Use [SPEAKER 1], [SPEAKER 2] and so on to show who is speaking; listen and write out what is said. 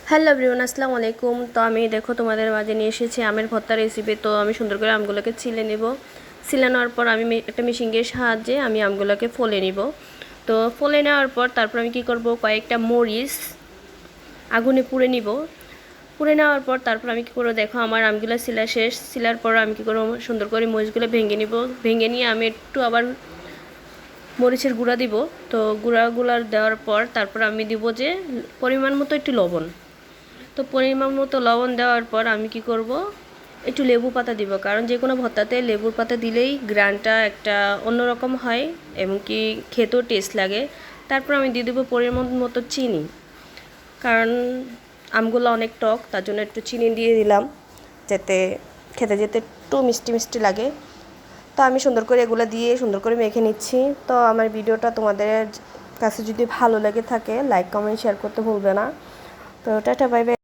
[SPEAKER 1] Hello everyone, আসসালামু আলাইকুম। তো আমি দেখো তোমাদের মাঝে নিয়ে এসেছি আমের ভর্তা রেসিপি। তো আমি সুন্দর করে আমগুলোকে ছিলে নেব। ছিলে নেওয়ার পর আমি একটা মেশিনের সাহায্যে আমি আমগুলোকে ফলে নিব। তো ফলে নেওয়ার পর তারপর আমি কি করব, কয়েকটা মরিচ আগুনে পুড়ে নিব। পুড়ে নেওয়ার পর তারপর আমি কী করবো, দেখো আমার আমগুলো সিলা শেষ। সিলার পর আমি কী করবো, সুন্দর করে মরিচগুলো ভেঙে নিব। ভেঙে নিয়ে আমি একটু আবার মরিচের গুঁড়া দিব। তো গুঁড়া দেওয়ার পর তারপর আমি দিব যে পরিমাণ মতো একটু লবণ। তো পরিমাণ মতো লবণ দেওয়ার পর আমি কি করব, একটু লেবু পাতা দিব, কারণ যে কোনো ভর্তাতে লেবুর পাতা দিলেই গ্রানটা একটা অন্যরকম হয় এবং কি খেতেও টেস্ট লাগে। তারপর আমি দিয়ে দেবো পরিমাণ মতো চিনি, কারণ আমগুলো অনেক টক, তার জন্য একটু চিনি দিয়ে দিলাম যাতে খেতে যেতে একটু মিষ্টি মিষ্টি লাগে। তো আমি সুন্দর করে এগুলো দিয়ে সুন্দর করে মেখে নিচ্ছি। তো আমার ভিডিওটা তোমাদের কাছে যদি ভালো লেগে থাকে লাইক কমেন্ট শেয়ার করতে ভুলবে না। তো টাটা বাই বাই।